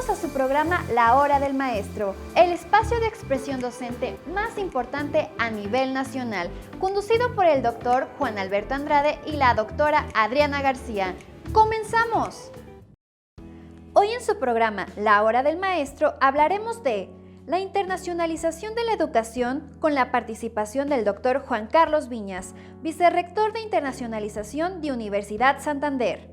Bienvenidos a su programa La Hora del Maestro, el espacio de expresión docente más importante a nivel nacional, conducido por el doctor Juan Alberto Andrade y la doctora Adriana García. ¡Comenzamos! Hoy en su programa La Hora del Maestro hablaremos de la internacionalización de la educación con la participación del doctor Juan Carlos Viñas, vicerrector de internacionalización de Universidad Santander.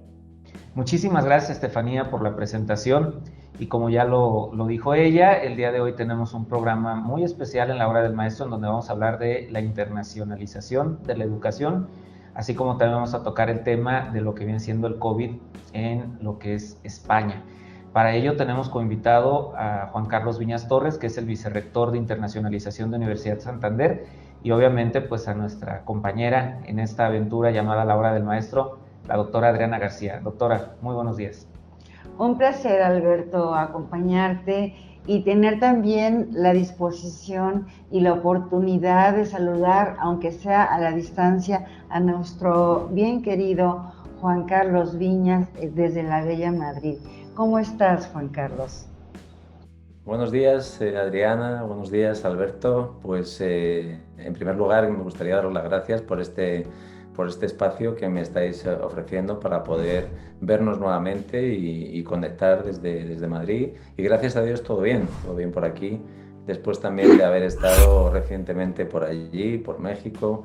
Muchísimas gracias, Estefanía, por la presentación, y como ya lo dijo ella, el día de hoy tenemos un programa muy especial en La Hora del Maestro en donde vamos a hablar de la internacionalización de la educación, así como también vamos a tocar el tema de lo que viene siendo el COVID en lo que es España. Para ello tenemos como invitado a Juan Carlos Viñas Torres, que es el vicerrector de internacionalización de Universidad Santander, y obviamente pues a nuestra compañera en esta aventura llamada La Hora del Maestro, la doctora Adriana García. Doctora, muy buenos días. Un placer, Alberto, acompañarte y tener también la disposición y la oportunidad de saludar, aunque sea a la distancia, a nuestro bien querido Juan Carlos Viñas desde la bella Madrid. ¿Cómo estás, Juan Carlos? Buenos días, Adriana. Buenos días, Alberto. Pues en primer lugar me gustaría daros las gracias por este espacio que me estáis ofreciendo para poder vernos nuevamente y conectar desde Madrid. Y gracias a Dios todo bien por aquí. Después también de haber estado recientemente por allí, por México,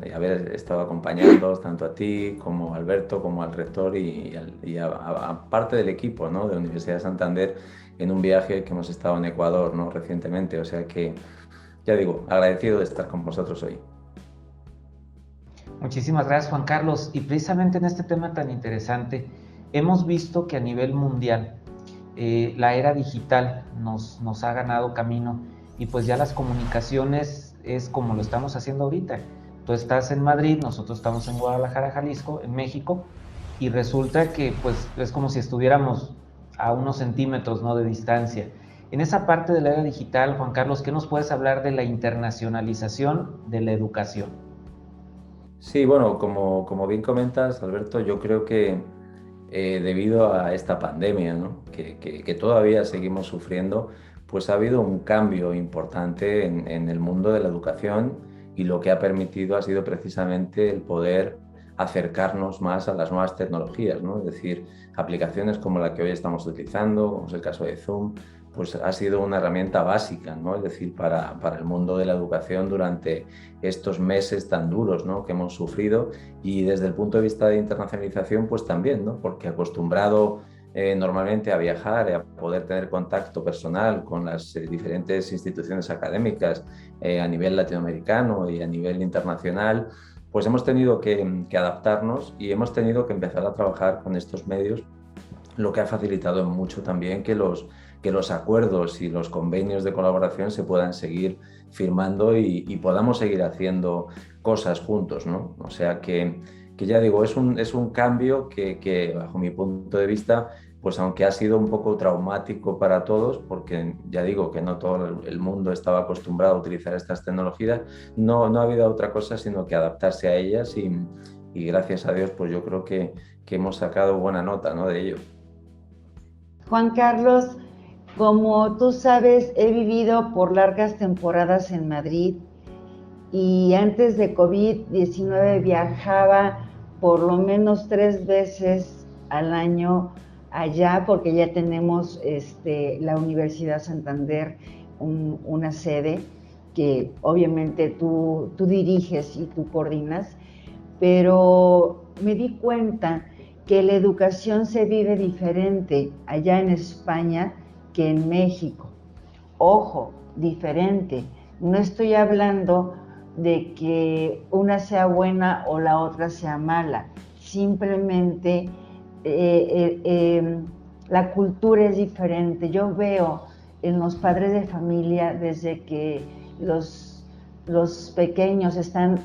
y haber estado acompañándoos tanto a ti como a Alberto, como al rector y a parte del equipo, ¿no?, de Universidad de Santander en un viaje que hemos estado en Ecuador, ¿no?, recientemente. O sea que, ya digo, agradecido de estar con vosotros hoy. Muchísimas gracias, Juan Carlos. Y precisamente en este tema tan interesante, hemos visto que a nivel mundial la era digital nos ha ganado camino, y pues ya las comunicaciones es como lo estamos haciendo ahorita. Tú estás en Madrid, nosotros estamos en Guadalajara, Jalisco, en México, y resulta que pues es como si estuviéramos a unos centímetros, ¿no?, de distancia. En esa parte de la era digital, Juan Carlos, ¿qué nos puedes hablar de la internacionalización de la educación? Sí, bueno, como bien comentas, Alberto, yo creo que debido a esta pandemia, ¿no?, que todavía seguimos sufriendo, pues ha habido un cambio importante en el mundo de la educación, y lo que ha permitido ha sido precisamente el poder acercarnos más a las nuevas tecnologías, ¿no? Es decir, aplicaciones como la que hoy estamos utilizando, como es el caso de Zoom, pues ha sido una herramienta básica, ¿no?, es decir, para el mundo de la educación durante estos meses tan duros, ¿no?, que hemos sufrido. Y desde el punto de vista de internacionalización, pues también, ¿no?, porque acostumbrado normalmente a viajar y a poder tener contacto personal con las diferentes instituciones académicas a nivel latinoamericano y a nivel internacional, pues hemos tenido que adaptarnos y hemos tenido que empezar a trabajar con estos medios, lo que ha facilitado mucho también que los acuerdos y los convenios de colaboración se puedan seguir firmando y podamos seguir haciendo cosas juntos, ¿no? O sea que ya digo, es un cambio que bajo mi punto de vista, pues aunque ha sido un poco traumático para todos, porque ya digo que no todo el mundo estaba acostumbrado a utilizar estas tecnologías, no ha habido otra cosa sino que adaptarse a ellas, y gracias a Dios, pues yo creo que hemos sacado buena nota, ¿no?, de ello. Juan Carlos, como tú sabes, he vivido por largas temporadas en Madrid, y antes de COVID-19 viajaba por lo menos 3 veces al año allá, porque ya tenemos la Universidad Santander, una sede que obviamente tú diriges y tú coordinas, pero me di cuenta que la educación se vive diferente allá en España que en México. Ojo, diferente. No estoy hablando de que una sea buena o la otra sea mala. Simplemente la cultura es diferente. Yo veo en los padres de familia, desde que los pequeños están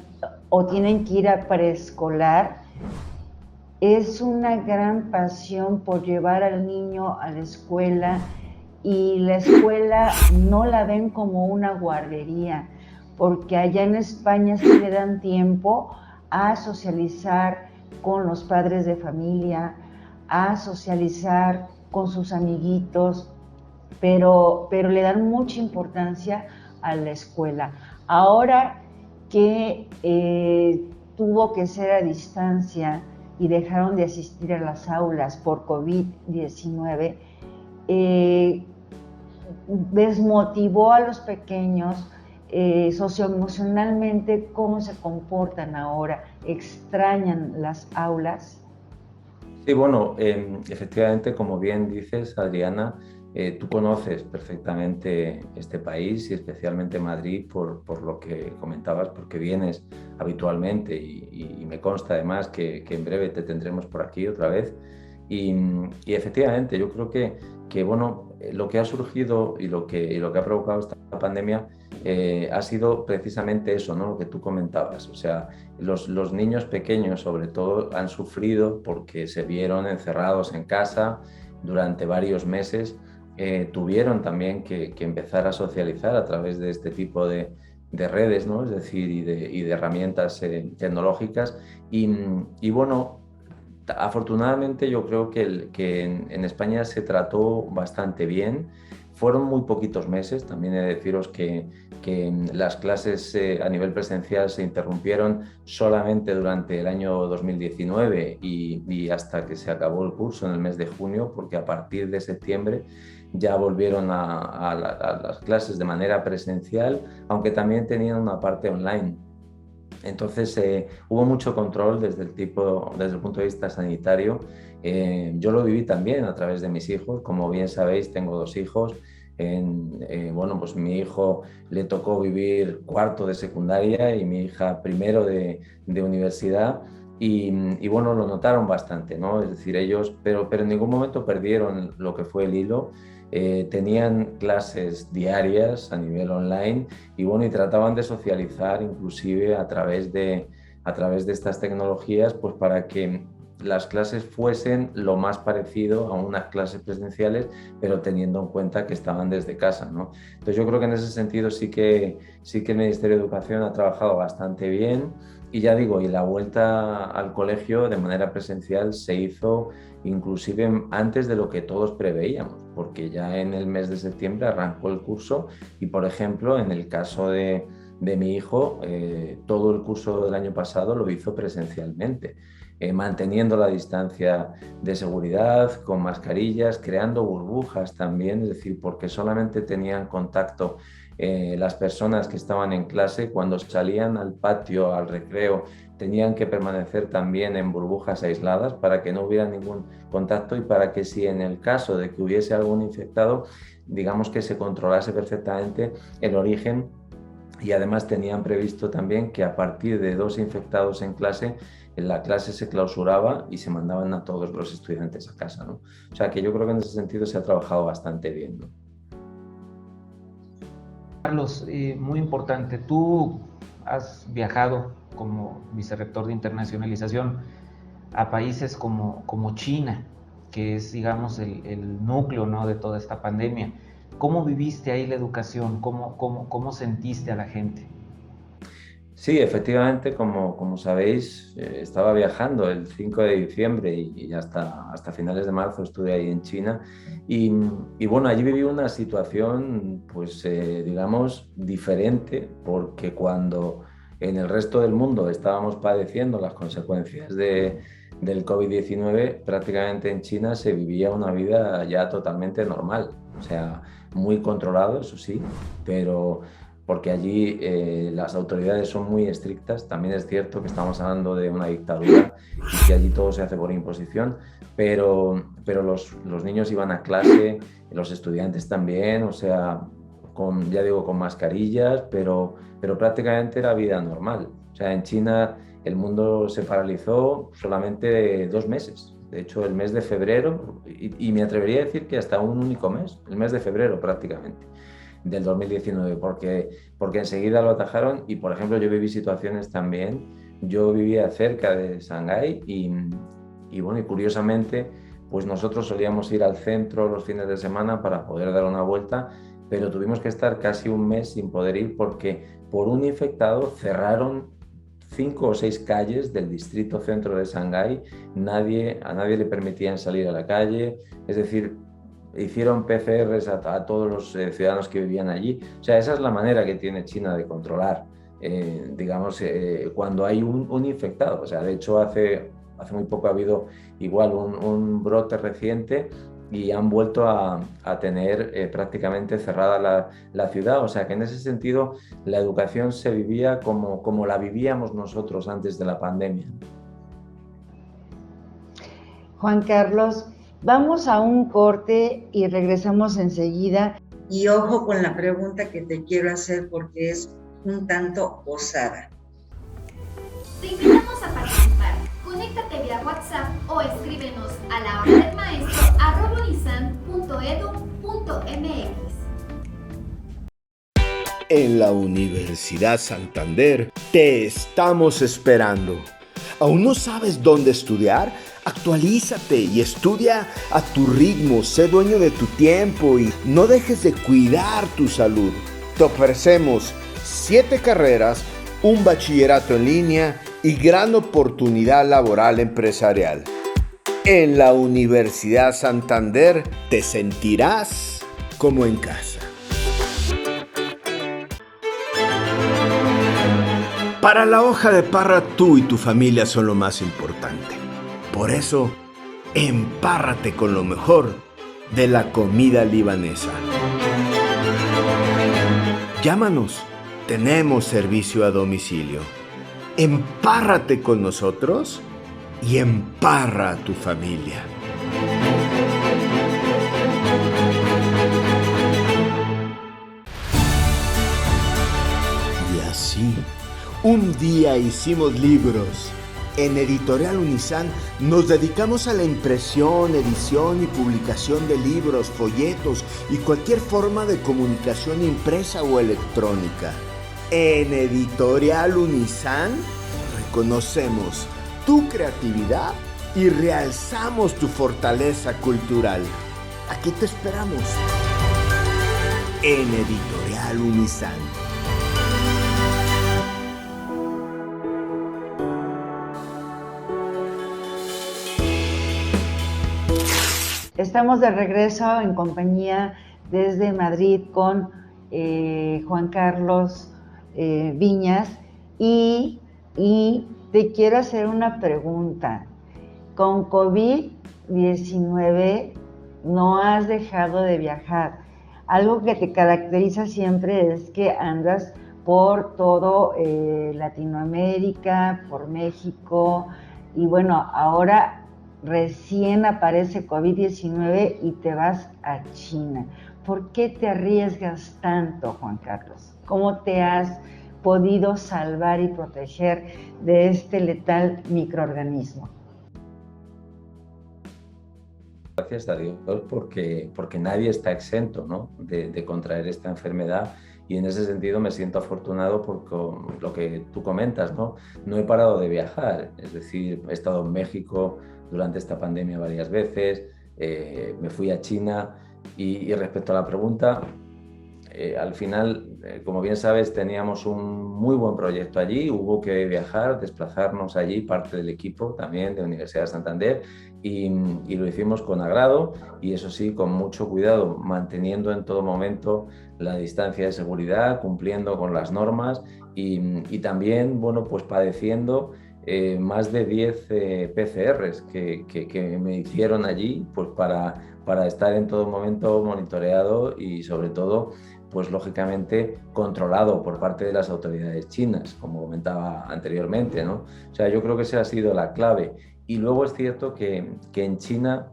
o tienen que ir a preescolar, es una gran pasión por llevar al niño a la escuela, y la escuela no la ven como una guardería, porque allá en España sí le dan tiempo a socializar con los padres de familia, a socializar con sus amiguitos, pero le dan mucha importancia a la escuela. Ahora que tuvo que ser a distancia y dejaron de asistir a las aulas por COVID-19, desmotivó a los pequeños socioemocionalmente. ¿Cómo se comportan ahora? ¿Extrañan las aulas? Sí, bueno, efectivamente, como bien dices, Adriana, tú conoces perfectamente este país y especialmente Madrid por lo que comentabas, porque vienes habitualmente y me consta además que en breve te tendremos por aquí otra vez. Y efectivamente, yo creo que bueno, lo que ha surgido y lo que ha provocado esta pandemia ha sido precisamente eso, ¿no? Lo que tú comentabas. O sea, los niños pequeños, sobre todo, han sufrido porque se vieron encerrados en casa durante varios meses. Tuvieron también que empezar a socializar a través de este tipo de redes, ¿no? Es decir, y de herramientas tecnológicas. Y bueno, afortunadamente yo creo que en España se trató bastante bien. Fueron muy poquitos meses, también he de deciros que las clases a nivel presencial se interrumpieron solamente durante el año 2019 y hasta que se acabó el curso en el mes de junio, porque a partir de septiembre ya volvieron a las clases de manera presencial, aunque también tenían una parte online. Entonces hubo mucho control desde el punto de vista sanitario. Yo lo viví también a través de mis hijos. Como bien sabéis, tengo 2 hijos. Bueno, pues mi hijo le tocó vivir cuarto de secundaria y mi hija primero de universidad. Y bueno, lo notaron bastante, ¿no? Es decir, ellos, pero en ningún momento perdieron lo que fue el hilo. Tenían clases diarias a nivel online y bueno, y trataban de socializar inclusive a través de estas tecnologías, pues para que las clases fuesen lo más parecido a unas clases presenciales, pero teniendo en cuenta que estaban desde casa, ¿no? Entonces yo creo que en ese sentido sí que el Ministerio de Educación ha trabajado bastante bien. Y ya digo, y la vuelta al colegio de manera presencial se hizo inclusive antes de lo que todos preveíamos, porque ya en el mes de septiembre arrancó el curso y, por ejemplo, en el caso de mi hijo, todo el curso del año pasado lo hizo presencialmente, manteniendo la distancia de seguridad, con mascarillas, creando burbujas también, es decir, porque solamente tenían contacto las personas que estaban en clase. Cuando salían al patio, al recreo, tenían que permanecer también en burbujas aisladas para que no hubiera ningún contacto y para que si en el caso de que hubiese algún infectado, digamos que se controlase perfectamente el origen. Y además tenían previsto también que a partir de 2 infectados en clase, la clase se clausuraba y se mandaban a todos los estudiantes a casa, ¿no? O sea que yo creo que en ese sentido se ha trabajado bastante bien, ¿no? Carlos, muy importante, tú has viajado como vicerrector de internacionalización a países como China, que es, digamos, el núcleo, ¿no?, de toda esta pandemia. ¿Cómo viviste ahí la educación? ¿Cómo sentiste a la gente? Sí, efectivamente, como sabéis, estaba viajando el 5 de diciembre y hasta finales de marzo estuve ahí en China y bueno, allí viví una situación, pues digamos, diferente, porque cuando en el resto del mundo estábamos padeciendo las consecuencias del COVID-19, prácticamente en China se vivía una vida ya totalmente normal, o sea, muy controlado, eso sí, pero porque allí las autoridades son muy estrictas. También es cierto que estamos hablando de una dictadura y que allí todo se hace por imposición, pero los niños iban a clase, los estudiantes también, o sea, ya digo, con mascarillas, pero prácticamente era vida normal. O sea, en China el mundo se paralizó solamente 2 meses. De hecho, el mes de febrero, y me atrevería a decir que hasta un único mes, el mes de febrero prácticamente del 2019, porque enseguida lo atajaron. Y por ejemplo, yo viví situaciones también, yo vivía cerca de Shanghái y bueno, y curiosamente, pues nosotros solíamos ir al centro los fines de semana para poder dar una vuelta, pero tuvimos que estar casi un mes sin poder ir porque por un infectado cerraron 5 o 6 calles del distrito centro de Shanghái. A nadie le permitían salir a la calle, es decir, hicieron PCRs a todos los ciudadanos que vivían allí. O sea, esa es la manera que tiene China de controlar, digamos, cuando hay un infectado. O sea, de hecho, hace muy poco ha habido igual un brote reciente y han vuelto a tener prácticamente cerrada la ciudad. O sea que en ese sentido la educación se vivía como la vivíamos nosotros antes de la pandemia. Juan Carlos, vamos a un corte y regresamos enseguida. Y ojo con la pregunta que te quiero hacer porque es un tanto osada. Te invitamos a participar. Conéctate vía WhatsApp o escríbenos a lahoralmaestro@unisan.edu.mx. En la Universidad Santander te estamos esperando. ¿Aún no sabes dónde estudiar? Actualízate y estudia a tu ritmo. Sé dueño de tu tiempo y no dejes de cuidar tu salud. Te ofrecemos 7 carreras, un bachillerato en línea y gran oportunidad laboral empresarial. En la Universidad Santander te sentirás como en casa. Para la hoja de parra, tú y tu familia son lo más importante. Por eso, empárrate con lo mejor de la comida libanesa. Llámanos, tenemos servicio a domicilio. Empárrate con nosotros y emparra a tu familia. Y así, un día hicimos libros. En Editorial Unisan nos dedicamos a la impresión, edición y publicación de libros, folletos y cualquier forma de comunicación impresa o electrónica. En Editorial Unisan reconocemos tu creatividad y realzamos tu fortaleza cultural. Aquí te esperamos. En Editorial Unisan. Estamos de regreso en compañía desde Madrid con Juan Carlos Viñas y te quiero hacer una pregunta. Con COVID-19 no has dejado de viajar. Algo que te caracteriza siempre es que andas por todo Latinoamérica, por México y bueno, ahora recién aparece COVID-19 y te vas a China. ¿Por qué te arriesgas tanto, Juan Carlos? ¿Cómo te has podido salvar y proteger de este letal microorganismo? Gracias a Dios porque nadie está exento, ¿no?, de contraer esta enfermedad. Y en ese sentido me siento afortunado porque lo que tú comentas, ¿no? No he parado de viajar, es decir, he estado en México durante esta pandemia varias veces, me fui a China y respecto a la pregunta, al final, como bien sabes, teníamos un muy buen proyecto allí, hubo que viajar, desplazarnos allí, parte del equipo también de Universidad de Santander y lo hicimos con agrado y eso sí, con mucho cuidado, manteniendo en todo momento la distancia de seguridad, cumpliendo con las normas y también, bueno, pues padeciendo más de 10 PCRs que me hicieron allí pues para estar en todo momento monitoreado y sobre todo pues lógicamente controlado por parte de las autoridades chinas, como comentaba anteriormente, ¿no? O sea, yo creo que esa ha sido la clave. Y luego es cierto que en China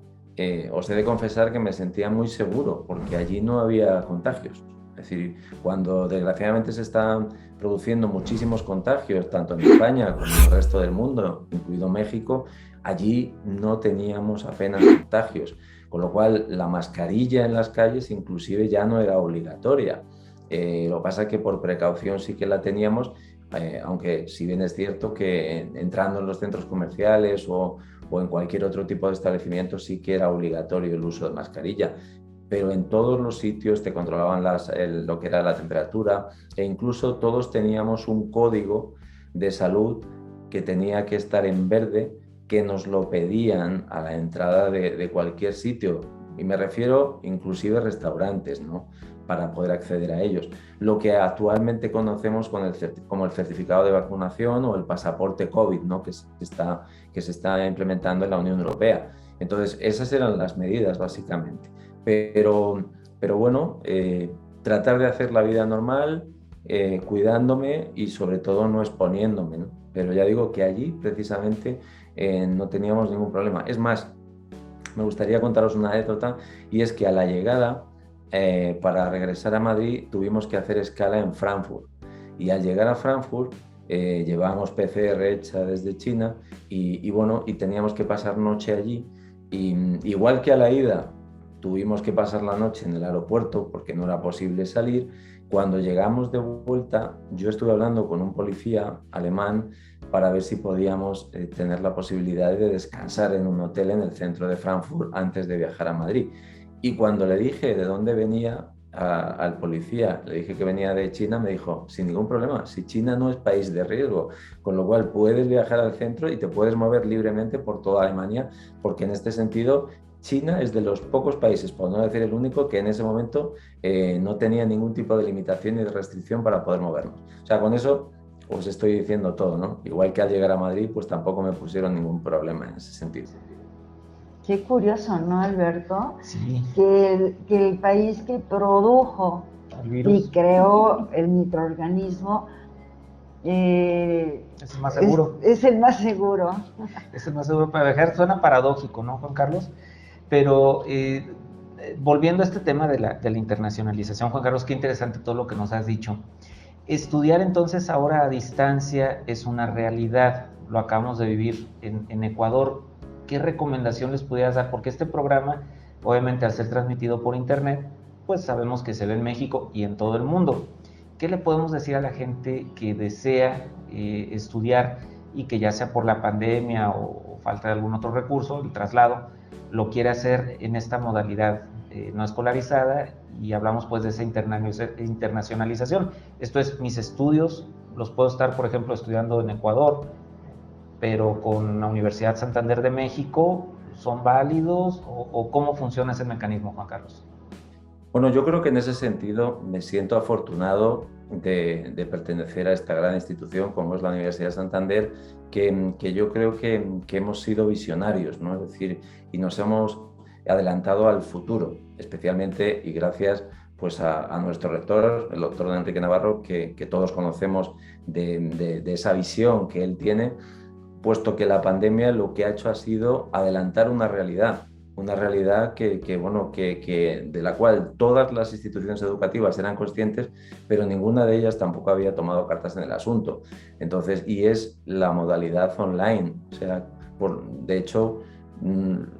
os he de confesar que me sentía muy seguro porque allí no había contagios. Es decir, cuando desgraciadamente se están produciendo muchísimos contagios, tanto en España como en el resto del mundo, incluido México, allí no teníamos apenas contagios, con lo cual la mascarilla en las calles inclusive ya no era obligatoria. Lo que pasa es que por precaución sí que la teníamos, aunque si bien es cierto que entrando en los centros comerciales o en cualquier otro tipo de establecimiento sí que era obligatorio el uso de mascarilla. Pero en todos los sitios te controlaban lo que era la temperatura e incluso todos teníamos un código de salud que tenía que estar en verde, que nos lo pedían a la entrada de cualquier sitio, y me refiero inclusive a restaurantes, ¿no?, para poder acceder a ellos. Lo que actualmente conocemos como el certificado de vacunación o el pasaporte COVID, ¿no?, que se está implementando en la Unión Europea. Entonces, esas eran las medidas, básicamente. Pero bueno, tratar de hacer la vida normal, cuidándome y sobre todo no exponiéndome, ¿no? Pero ya digo que allí precisamente no teníamos ningún problema. Es más, me gustaría contaros una anécdota, y es que a la llegada, para regresar a Madrid, tuvimos que hacer escala en Frankfurt. Y al llegar a Frankfurt, llevábamos PCR hecha desde China y teníamos que pasar noche allí. Y igual que a la ida tuvimos que pasar la noche en el aeropuerto porque no era posible salir, cuando llegamos de vuelta, yo estuve hablando con un policía alemán para ver si podíamos tener la posibilidad de descansar en un hotel en el centro de Frankfurt antes de viajar a Madrid. Y cuando le dije de dónde venía al policía, le dije que venía de China, me dijo, sin ningún problema, si China no es país de riesgo, con lo cual puedes viajar al centro y te puedes mover libremente por toda Alemania, porque en este sentido China es de los pocos países, por no decir el único, que en ese momento no tenía ningún tipo de limitación ni de restricción para poder movernos. O sea, con eso os estoy diciendo todo, ¿no? Igual que al llegar a Madrid, pues tampoco me pusieron ningún problema en ese sentido. Qué curioso, ¿no, Alberto? Sí. Que el país que produjo y creó el microorganismo es el más seguro. Es el más seguro. Es el más seguro para viajar. Suena paradójico, ¿no, Juan Carlos? Pero volviendo a este tema de la internacionalización, Juan Carlos, qué interesante todo lo que nos has dicho. Estudiar entonces ahora a distancia es una realidad. Lo acabamos de vivir en Ecuador. ¿Qué recomendación les pudieras dar? Porque este programa, obviamente al ser transmitido por internet, pues sabemos que se ve en México y en todo el mundo. ¿Qué le podemos decir a la gente que desea estudiar y que ya sea por la pandemia o falta de algún otro recurso, el traslado, lo quiere hacer en esta modalidad no escolarizada? Y hablamos pues de esa internacionalización. Esto es, mis estudios los puedo estar, por ejemplo, estudiando en Ecuador, pero con la Universidad Santander de México, ¿son válidos o cómo funciona ese mecanismo, Juan Carlos? Bueno, yo creo que en ese sentido me siento afortunado de pertenecer a esta gran institución como es la Universidad Santander, que yo creo que hemos sido visionarios, ¿no? Es decir, y nos hemos adelantado al futuro, especialmente y gracias pues a nuestro rector, el doctor Enrique Navarro, que todos conocemos de esa visión que él tiene, puesto que la pandemia lo que ha hecho ha sido adelantar una realidad de la cual todas las instituciones educativas eran conscientes, pero ninguna de ellas tampoco había tomado cartas en el asunto. Entonces, y es la modalidad online. O sea, de hecho,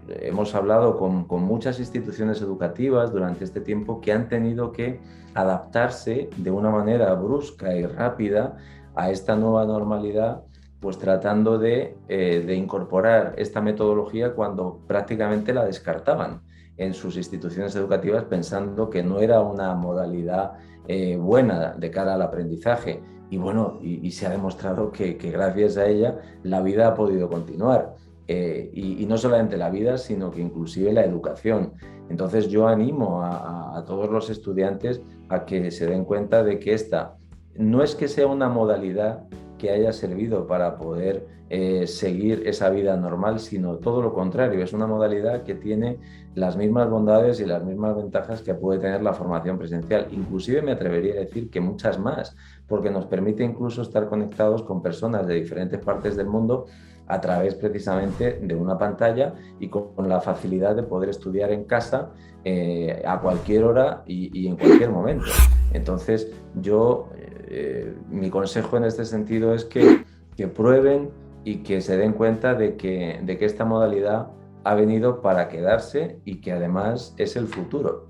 hemos hablado con muchas instituciones educativas durante este tiempo que han tenido que adaptarse de una manera brusca y rápida a esta nueva normalidad, pues tratando de incorporar esta metodología cuando prácticamente la descartaban en sus instituciones educativas, pensando que no era una modalidad buena de cara al aprendizaje. Y bueno, y se ha demostrado que gracias a ella la vida ha podido continuar. Y no solamente la vida, sino que inclusive la educación. Entonces yo animo a todos los estudiantes a que se den cuenta de que esta no es que sea una modalidad que haya servido para poder seguir esa vida normal, sino todo lo contrario, es una modalidad que tiene las mismas bondades y las mismas ventajas que puede tener la formación presencial. Inclusive me atrevería a decir que muchas más, porque nos permite incluso estar conectados con personas de diferentes partes del mundo a través precisamente de una pantalla y con la facilidad de poder estudiar en casa a cualquier hora y en cualquier momento. Entonces yo, mi consejo en este sentido es que prueben y que se den cuenta de que esta modalidad ha venido para quedarse y que además es el futuro.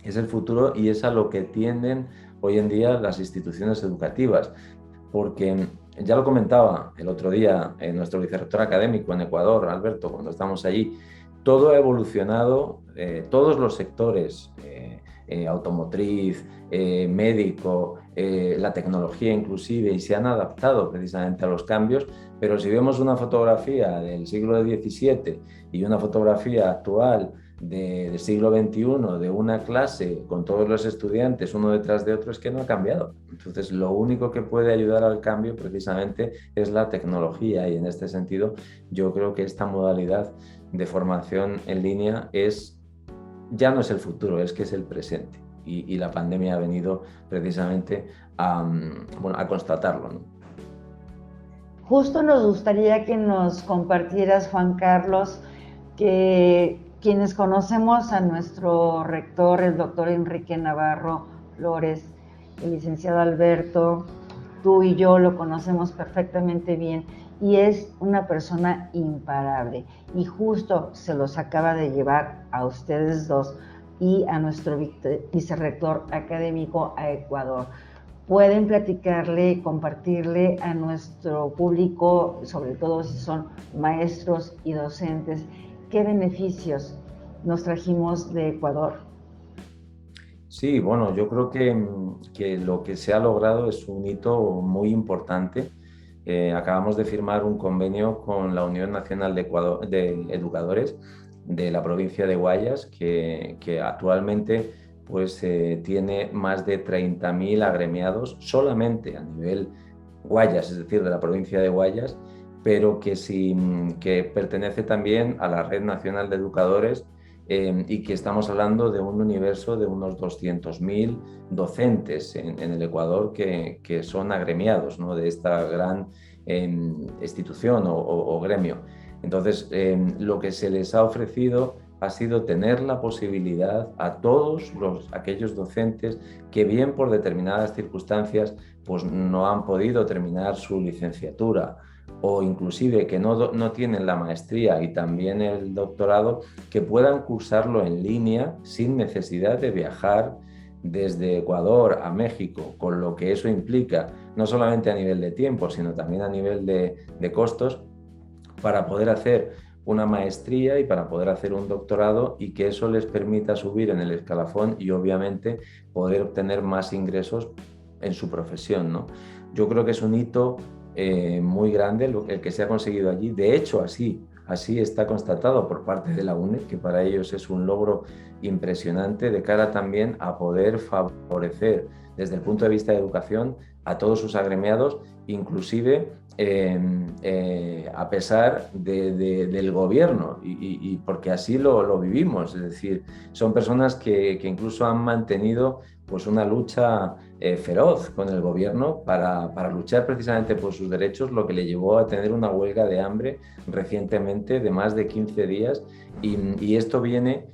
Es el futuro y es a lo que tienden hoy en día las instituciones educativas, porque ya lo comentaba el otro día nuestro vicerrector académico en Ecuador, Alberto, cuando estamos allí, todo ha evolucionado, todos los sectores, automotriz, médico, la tecnología inclusive, y se han adaptado precisamente a los cambios, pero si vemos una fotografía del siglo XVII y una fotografía actual del siglo XXI, de una clase con todos los estudiantes uno detrás de otro, es que no ha cambiado. Entonces, lo único que puede ayudar al cambio precisamente es la tecnología, y en este sentido yo creo que esta modalidad de formación en línea ya no es el futuro, es que es el presente, y la pandemia ha venido precisamente a constatarlo, ¿no? Justo nos gustaría que nos compartieras, Juan Carlos, que quienes conocemos a nuestro rector, el doctor Enrique Navarro Flores, el licenciado Alberto, tú y yo lo conocemos perfectamente bien, y es una persona imparable, y justo se los acaba de llevar a ustedes dos y a nuestro vicerrector académico a Ecuador. Pueden platicarle, compartirle a nuestro público, sobre todo si son maestros y docentes, ¿qué beneficios nos trajimos de Ecuador? Sí, bueno, yo creo que lo que se ha logrado es un hito muy importante. Acabamos de firmar un convenio con la Unión Nacional de Educadores de la provincia de Guayas, que actualmente pues, tiene más de 30.000 agremiados solamente a nivel Guayas, es decir, de la provincia de Guayas, pero que pertenece también a la Red Nacional de Educadores, y que estamos hablando de un universo de unos 200.000 docentes en el Ecuador que son agremiados, ¿no?, de esta gran institución o gremio. Entonces, lo que se les ha ofrecido ha sido tener la posibilidad a todos aquellos docentes que bien por determinadas circunstancias pues no han podido terminar su licenciatura, o inclusive que no tienen la maestría y también el doctorado, que puedan cursarlo en línea sin necesidad de viajar desde Ecuador a México, con lo que eso implica, no solamente a nivel de tiempo, sino también a nivel de costos, para poder hacer una maestría y para poder hacer un doctorado, y que eso les permita subir en el escalafón y obviamente poder obtener más ingresos en su profesión, ¿no? Yo creo que es un hito muy grande el que se ha conseguido allí. De hecho, así está constatado por parte de la UNED, que para ellos es un logro impresionante de cara también a poder favorecer desde el punto de vista de educación a todos sus agremiados, inclusive a pesar del gobierno, y porque así lo vivimos. Es decir, son personas que incluso han mantenido pues una lucha feroz con el gobierno para luchar precisamente por sus derechos, lo que le llevó a tener una huelga de hambre recientemente de más de 15 días, y esto viene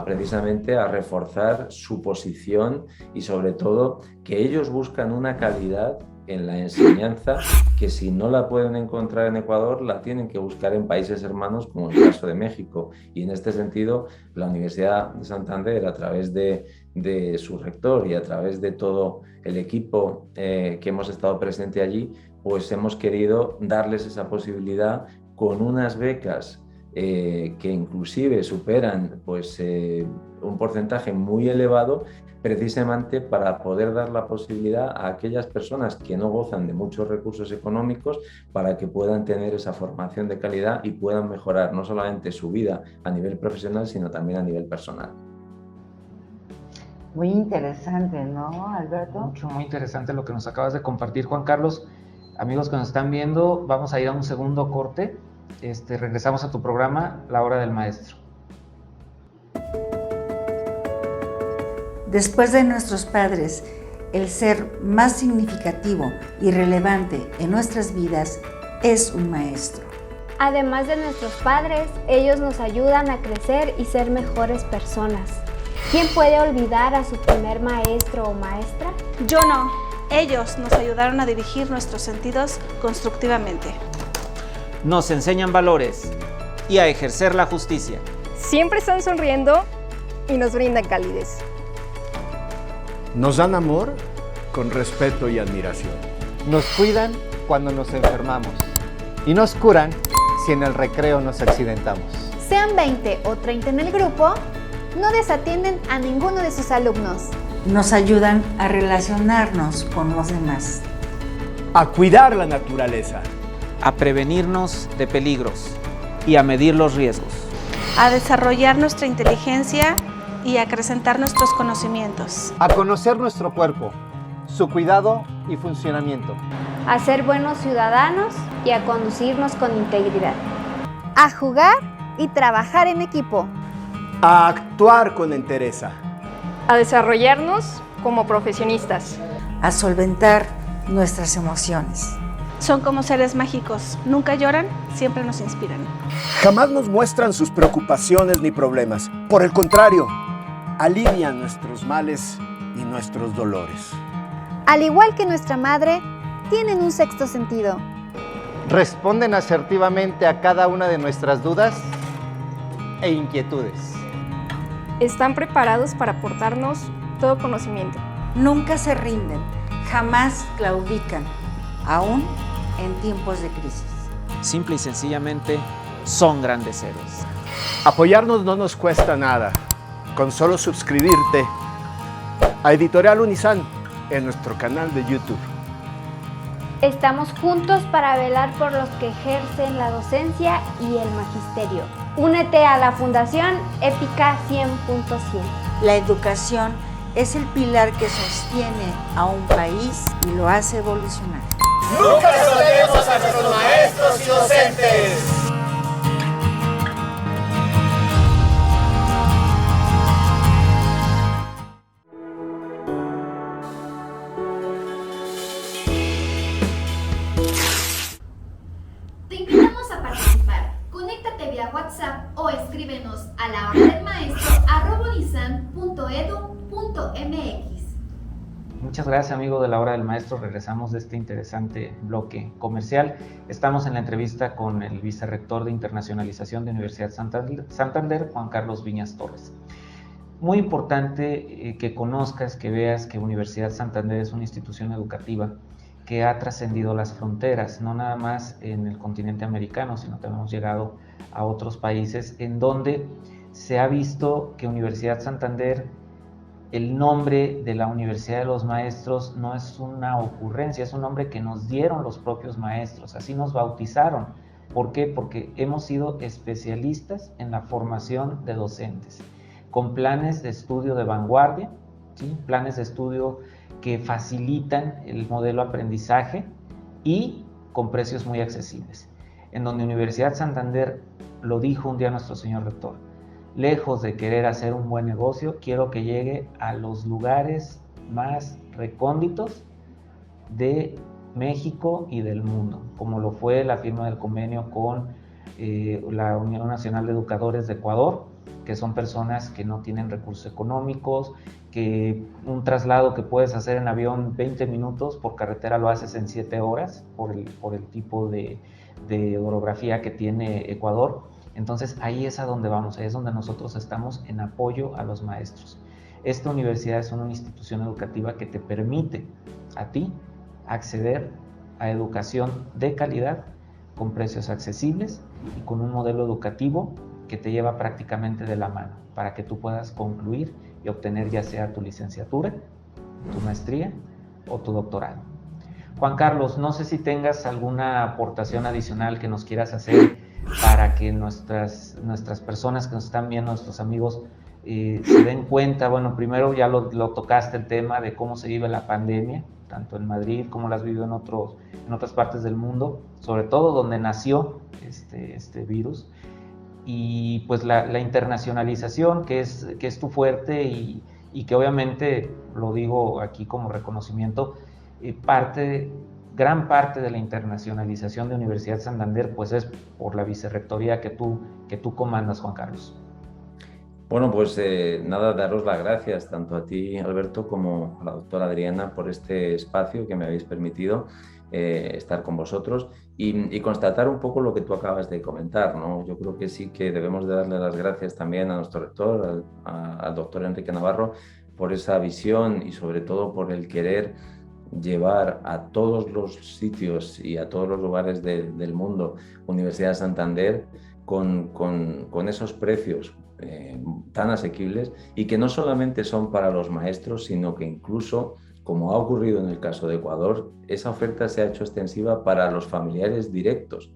precisamente a reforzar su posición, y sobre todo que ellos buscan una calidad en la enseñanza que, si no la pueden encontrar en Ecuador, la tienen que buscar en países hermanos como el caso de México. Y en este sentido, la Universidad de Santander, a través de su rector y a través de todo el equipo que hemos estado presente allí, pues hemos querido darles esa posibilidad con unas becas que inclusive superan pues, un porcentaje muy elevado, precisamente para poder dar la posibilidad a aquellas personas que no gozan de muchos recursos económicos, para que puedan tener esa formación de calidad y puedan mejorar no solamente su vida a nivel profesional, sino también a nivel personal. Muy interesante, ¿no, Alberto? Muy interesante lo que nos acabas de compartir, Juan Carlos. Amigos que nos están viendo, vamos a ir a un segundo corte. Regresamos a tu programa, La Hora del Maestro. Después de nuestros padres, el ser más significativo y relevante en nuestras vidas es un maestro. Además de nuestros padres, ellos nos ayudan a crecer y ser mejores personas. ¿Quién puede olvidar a su primer maestro o maestra? Yo no. Ellos nos ayudaron a dirigir nuestros sentidos constructivamente. Nos enseñan valores y a ejercer la justicia. Siempre están sonriendo y nos brindan calidez. Nos dan amor con respeto y admiración. Nos cuidan cuando nos enfermamos y nos curan si en el recreo nos accidentamos. Sean 20 o 30 en el grupo, no desatienden a ninguno de sus alumnos. Nos ayudan a relacionarnos con los demás. A cuidar la naturaleza. A prevenirnos de peligros y a medir los riesgos. a desarrollar nuestra inteligencia y a acrecentar nuestros conocimientos, a conocer nuestro cuerpo, su cuidado y funcionamiento, a ser buenos ciudadanos y a conducirnos con integridad, a jugar y trabajar en equipo, a actuar con entereza, a desarrollarnos como profesionistas, a solventar nuestras emociones. Son como seres mágicos, nunca lloran, siempre nos inspiran. Jamás nos muestran sus preocupaciones ni problemas. Por el contrario, alivian nuestros males y nuestros dolores. Al igual que nuestra madre, tienen un sexto sentido. Responden asertivamente a cada una de nuestras dudas e inquietudes. Están preparados para aportarnos todo conocimiento. Nunca se rinden, jamás claudican, aún en tiempos de crisis. Simple y sencillamente, son grandes héroes. Apoyarnos no nos cuesta nada. Con solo suscribirte a Editorial Unizan en nuestro canal de YouTube. Estamos juntos para velar por los que ejercen la docencia y el magisterio. Únete a la Fundación Épica 100.100. La educación es el pilar que sostiene a un país y lo hace evolucionar. ¡Nunca soltemos a nuestros maestros y docentes! Te invitamos a participar. Conéctate vía WhatsApp o escríbenos a lahora-del-maestro@unizan.edu.mx. Muchas gracias, amigo de la Hora del Maestro. Regresamos de este interesante bloque comercial. Estamos en la entrevista con el vicerrector de Internacionalización de Universidad Santander, Juan Carlos Viñas Torres. Muy importante que conozcas, que veas que Universidad Santander es una institución educativa que ha trascendido las fronteras, no nada más en el continente americano, sino que hemos llegado a otros países en donde se ha visto que Universidad Santander, el nombre de la Universidad de los Maestros no es una ocurrencia, es un nombre que nos dieron los propios maestros, así nos bautizaron. ¿Por qué? Porque hemos sido especialistas en la formación de docentes, con planes de estudio de vanguardia, ¿sí? Planes de estudio que facilitan el modelo aprendizaje y con precios muy accesibles. En donde Universidad Santander, lo dijo un día nuestro señor rector, lejos de querer hacer un buen negocio, quiero que llegue a los lugares más recónditos de México y del mundo, como lo fue la firma del convenio con la Unión Nacional de Educadores de Ecuador, que son personas que no tienen recursos económicos, que un traslado que puedes hacer en avión 20 minutos, por carretera lo haces en 7 horas, por el tipo de orografía que tiene Ecuador. Entonces ahí es a donde vamos, ahí es donde nosotros estamos en apoyo a los maestros. Esta universidad es una institución educativa que te permite a ti acceder a educación de calidad, con precios accesibles y con un modelo educativo que te lleva prácticamente de la mano para que tú puedas concluir y obtener ya sea tu licenciatura, tu maestría o tu doctorado. Juan Carlos, no sé si tengas alguna aportación adicional que nos quieras hacer para que nuestras personas que nos están viendo, nuestros amigos, se den cuenta. Bueno, primero ya lo tocaste, el tema de cómo se vive la pandemia, tanto en Madrid como la has vivido en otras partes del mundo, sobre todo donde nació este virus. Y pues la internacionalización, que es tu fuerte y que obviamente, lo digo aquí como reconocimiento, gran parte de la internacionalización de Universidad Santander pues es por la vicerrectoría que tú comandas, Juan Carlos. Bueno, pues nada, daros las gracias tanto a ti, Alberto, como a la doctora Adriana por este espacio que me habéis permitido estar con vosotros y constatar un poco lo que tú acabas de comentar, ¿no? Yo creo que sí que debemos de darle las gracias también a nuestro rector, al doctor Enrique Navarro, por esa visión y sobre todo por el querer llevar a todos los sitios y a todos los lugares del mundo Universidad Santander con esos precios tan asequibles y que no solamente son para los maestros, sino que incluso, como ha ocurrido en el caso de Ecuador, esa oferta se ha hecho extensiva para los familiares directos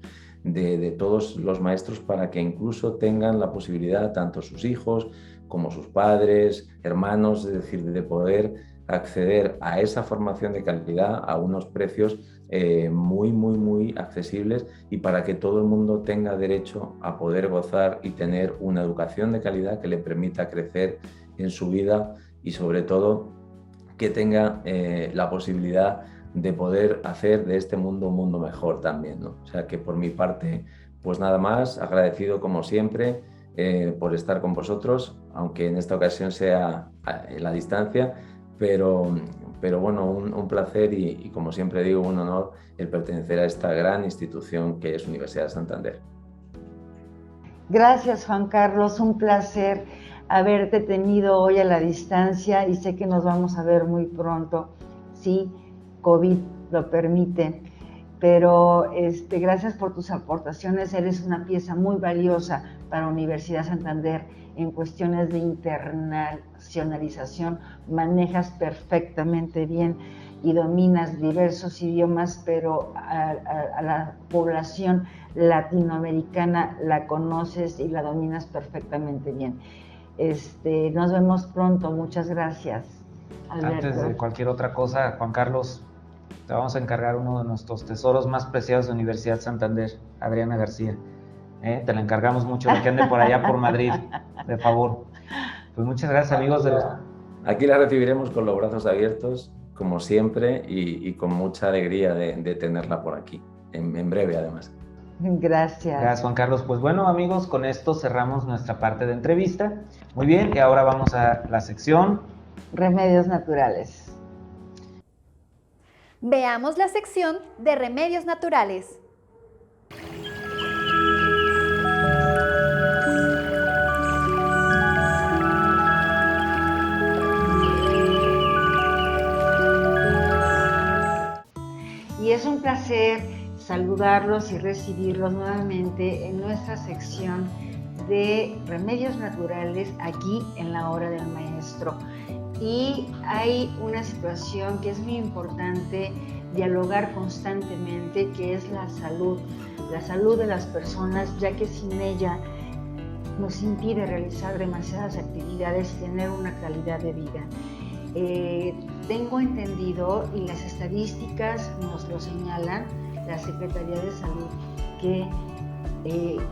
de todos los maestros para que incluso tengan la posibilidad, tanto sus hijos como sus padres, hermanos, es decir, de poder acceder a esa formación de calidad a unos precios muy accesibles, y para que todo el mundo tenga derecho a poder gozar y tener una educación de calidad que le permita crecer en su vida, y sobre todo que tenga la posibilidad de poder hacer de este mundo un mundo mejor también, ¿no? O sea que por mi parte, pues nada más, agradecido como siempre por estar con vosotros, aunque en esta ocasión sea en la distancia, pero bueno, un placer y como siempre digo, un honor el pertenecer a esta gran institución que es Universidad de Santander. Gracias, Juan Carlos, un placer haberte tenido hoy a la distancia, y sé que nos vamos a ver muy pronto, si COVID lo permite. Pero gracias por tus aportaciones, eres una pieza muy valiosa para Universidad Santander en cuestiones de internacionalización. Manejas perfectamente bien y dominas diversos idiomas, pero a la población latinoamericana la conoces y la dominas perfectamente bien. Nos vemos pronto, muchas gracias, Alberto. Antes de cualquier otra cosa, Juan Carlos, te vamos a encargar uno de nuestros tesoros más preciados de Universidad Santander, Adriana García. Te la encargamos mucho de que ande por allá por Madrid, de favor. Pues muchas gracias, amigos. Aquí la recibiremos con los brazos abiertos, como siempre, y con mucha alegría de tenerla por aquí, en breve además. Gracias. Gracias, Juan Carlos. Pues bueno, amigos, con esto cerramos nuestra parte de entrevista. Muy bien, y ahora vamos a la sección Remedios Naturales. Veamos la sección de Remedios Naturales. Y es un placer saludarlos y recibirlos nuevamente en nuestra sección de Remedios Naturales aquí en la Hora del Maestro. Y hay una situación que es muy importante dialogar constantemente, que es la salud de las personas, ya que sin ella nos impide realizar demasiadas actividades, tener una calidad de vida. Tengo entendido, y las estadísticas nos lo señalan, la Secretaría de Salud, que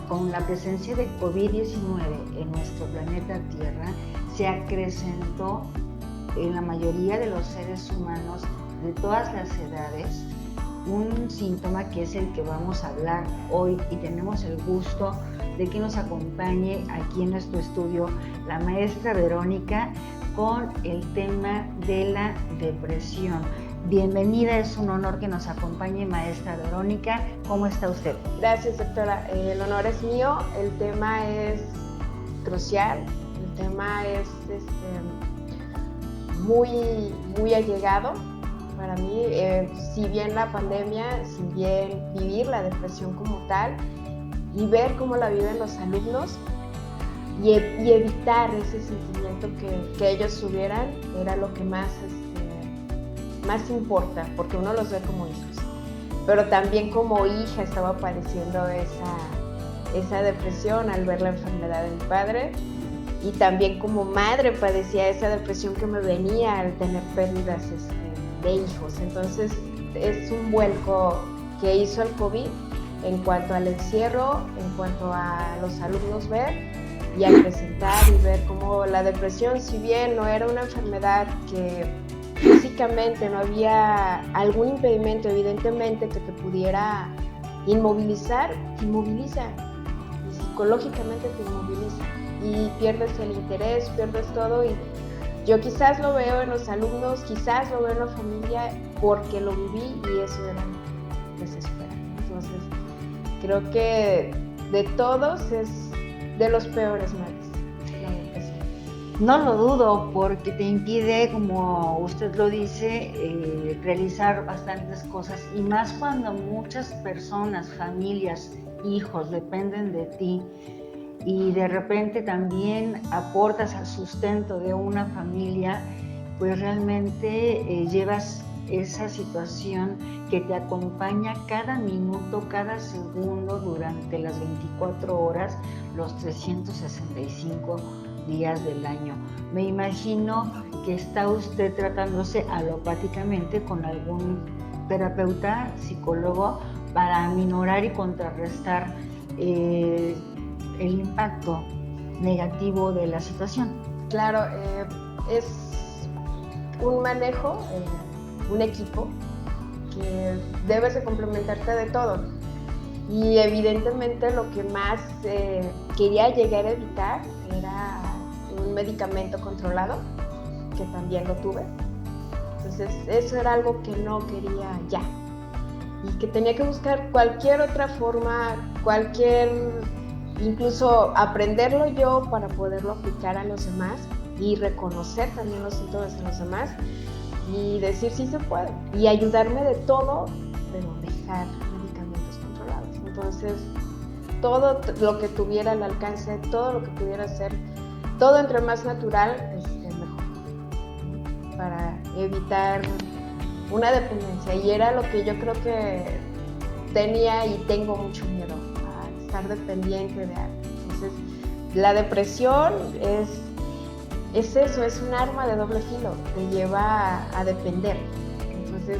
con la presencia de COVID-19 en nuestro planeta Tierra, se acrecentó en la mayoría de los seres humanos de todas las edades un síntoma que es el que vamos a hablar hoy, y tenemos el gusto de que nos acompañe aquí en nuestro estudio la maestra Verónica con el tema de la depresión. Bienvenida, es un honor que nos acompañe, maestra Verónica. ¿Cómo está usted? Gracias, doctora. El honor es mío, el tema es crucial, el tema es muy allegado para mí. Si bien la pandemia, si bien vivir la depresión como tal y ver cómo la viven los alumnos y evitar ese sentimiento que ellos tuvieran, era lo que más importa, porque uno los ve como hijos, pero también como hija estaba padeciendo esa depresión al ver la enfermedad de mi padre, y también como madre padecía esa depresión que me venía al tener pérdidas de hijos. Entonces es un vuelco que hizo el COVID en cuanto al encierro, en cuanto a los alumnos ver y a presentar y ver cómo la depresión, si bien no era una enfermedad que físicamente no había algún impedimento evidentemente que te pudiera inmovilizar, te inmoviliza, y psicológicamente te inmoviliza y pierdes el interés, pierdes todo. Y yo quizás lo veo en los alumnos, quizás lo veo en la familia porque lo viví y eso era desesperante. Entonces creo que de todos es de los peores males. No lo dudo, porque te impide, como usted lo dice, realizar bastantes cosas, y más cuando muchas personas, familias, hijos dependen de ti, y de repente también aportas al sustento de una familia, pues realmente llevas esa situación que te acompaña cada minuto, cada segundo durante las 24 horas, los 365 días del año. Me imagino que está usted tratándose alopáticamente con algún terapeuta, psicólogo, para aminorar y contrarrestar el impacto negativo de la situación. Claro, es un manejo, un equipo que debes de complementarte de todo. Y evidentemente lo que más quería llegar a evitar era un medicamento controlado, que también lo tuve. Entonces eso era algo que no quería ya. Y que tenía que buscar cualquier otra forma, incluso aprenderlo yo para poderlo aplicar a los demás y reconocer también los síntomas en los demás y decir sí se puede y ayudarme de todo, pero dejar medicamentos controlados. Entonces, todo lo que tuviera al alcance, todo lo que pudiera hacer, todo entre más natural, mejor, para evitar una dependencia. Y era lo que yo creo que tenía y tengo mucho miedo, a estar dependiente de algo. Entonces, la depresión es eso, es un arma de doble filo, te lleva a depender. Entonces,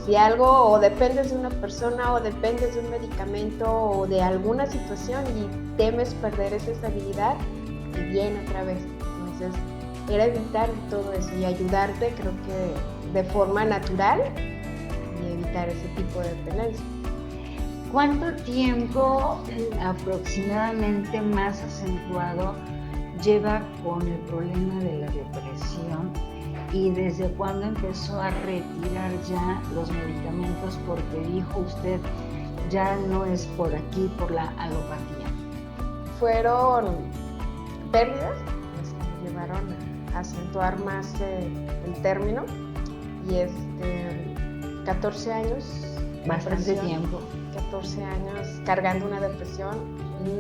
si algo, o dependes de una persona, o dependes de un medicamento, o de alguna situación, y temes perder esa estabilidad, te viene otra vez. Entonces, era evitar todo eso y ayudarte, creo que de forma natural, y evitar ese tipo de dependencia. ¿Cuánto tiempo aproximadamente más acentuado lleva con el problema de la depresión y desde cuándo empezó a retirar ya los medicamentos? Porque dijo usted, ya no es por aquí, por la alopatía. Fueron pérdidas las que me llevaron a acentuar más el término y 14 años. Bastante tiempo. 14 años cargando una depresión,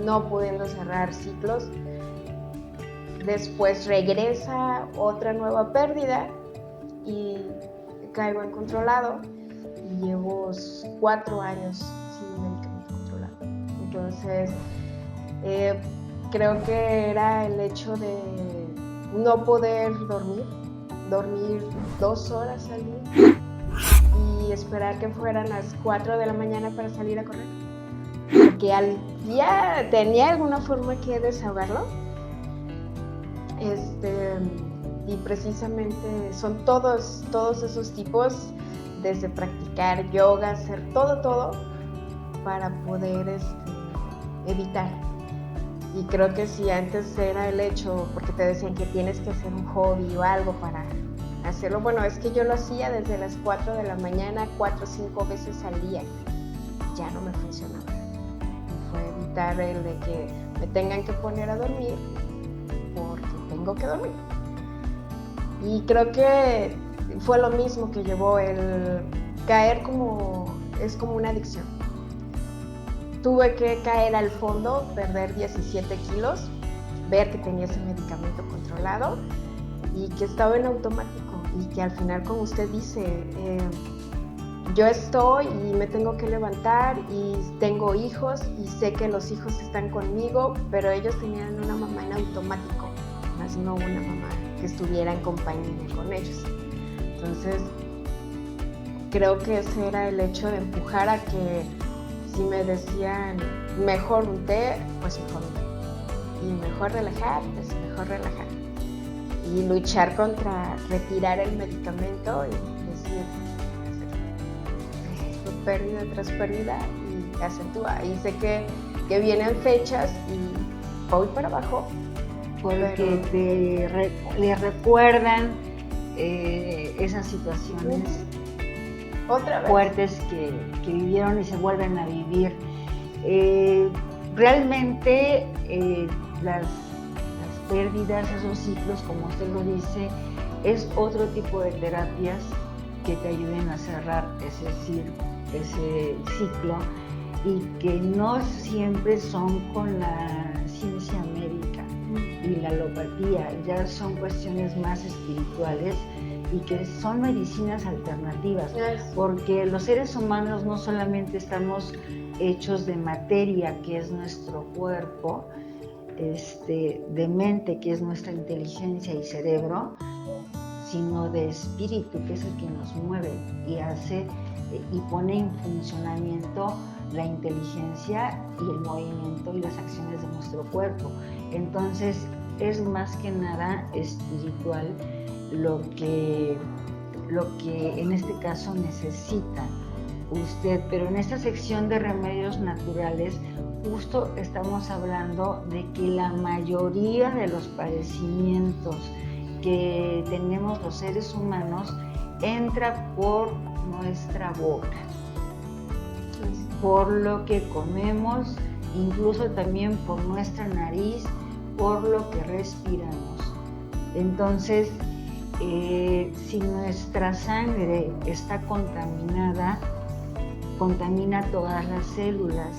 no pudiendo cerrar ciclos. Después regresa otra nueva pérdida y caigo en controlado y llevo 4 años sin medicamento controlado. Entonces, creo que era el hecho de no poder dormir 2 horas al día y esperar que fueran las 4 de la mañana para salir a correr. Porque al día tenía alguna forma que desahogarlo. Y precisamente son todos esos tipos, desde practicar yoga, hacer todo para poder evitar. Y creo que si antes era el hecho, porque te decían que tienes que hacer un hobby o algo para hacerlo, bueno, es que yo lo hacía desde las 4 de la mañana, 4 o 5 veces al día, ya no me funcionaba. Y fue evitar el de que me tengan que poner a dormir, porque tengo que dormir. Y creo que fue lo mismo que llevó el caer es como una adicción. Tuve que caer al fondo, perder 17 kilos, ver que tenía ese medicamento controlado y que estaba en automático y que al final, como usted dice, yo estoy y me tengo que levantar y tengo hijos y sé que los hijos están conmigo, pero ellos tenían una mamá en automático, más no una mamá que estuviera en compañía con ellos. Entonces, creo que ese era el hecho de empujar a que si me decían mejor un té, pues mejor un té. Y mejor relajar, pues mejor relajar. Y luchar contra retirar el medicamento y decir, pérdida tras pérdida y acentúa. Y sé que vienen fechas y voy para abajo. Porque le recuerdan esas situaciones otra vez fuertes que vivieron y se vuelven a vivir. Realmente las pérdidas, esos ciclos, como usted lo dice, es otro tipo de terapias que te ayuden a cerrar ese ciclo y que no siempre son con la ciencia médica y la alopatía, ya son cuestiones más espirituales y que son medicinas alternativas, porque los seres humanos no solamente estamos hechos de materia, que es nuestro cuerpo, de mente, que es nuestra inteligencia y cerebro, sino de espíritu, que es el que nos mueve y hace y pone en funcionamiento la inteligencia y el movimiento y las acciones de nuestro cuerpo. Entonces es más que nada espiritual lo que en este caso necesita usted. Pero en esta sección de remedios naturales justo estamos hablando de que la mayoría de los padecimientos que tenemos los seres humanos entra por nuestra boca, por lo que comemos, incluso también por nuestra nariz, por lo que respiramos. Entonces, si nuestra sangre está contaminada, contamina todas las células,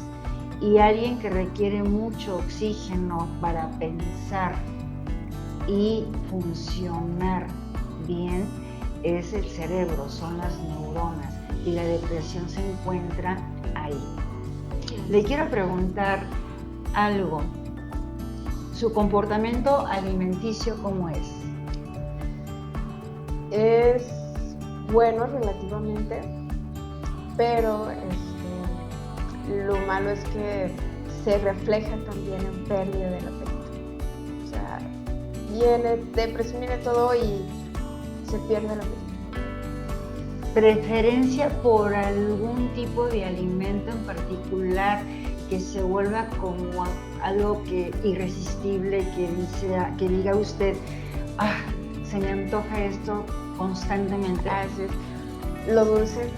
y alguien que requiere mucho oxígeno para pensar y funcionar bien es el cerebro, son las neuronas, y la depresión se encuentra ahí. Le quiero preguntar algo. ¿Su comportamiento alimenticio cómo es? Es bueno relativamente, pero lo malo es que se refleja también en pérdida del apetito. O sea, viene depresión, viene todo y se pierde el apetito. ¿Preferencia por algún tipo de alimento en particular que se vuelva como algo irresistible, que diga usted, se me antoja esto constantemente? Así es. Lo dulce.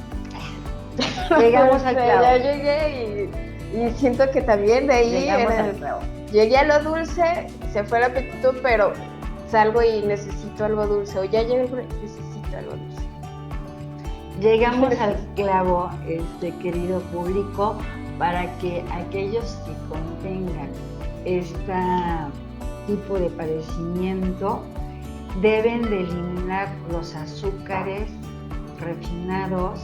Llegamos al clavo. Ya llegué y siento que también de ahí llegué a lo dulce, se fue el apetito, pero salgo y necesito algo dulce, o ya llegué y necesito algo dulce. Llegamos al clavo, querido público, para que aquellos que contengan este tipo de padecimiento deben de eliminar los azúcares refinados,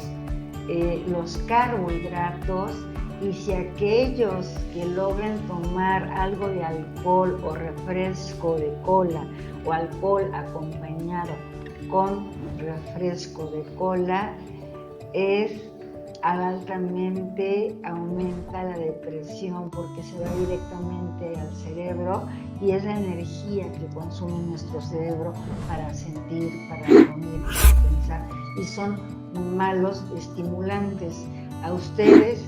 los carbohidratos, y si aquellos que logren tomar algo de alcohol o refresco de cola o alcohol acompañado con refresco de cola, altamente aumenta la depresión, porque se va directamente al cerebro y es la energía que consume nuestro cerebro para sentir, para dormir, para pensar, y son malos estimulantes. A ustedes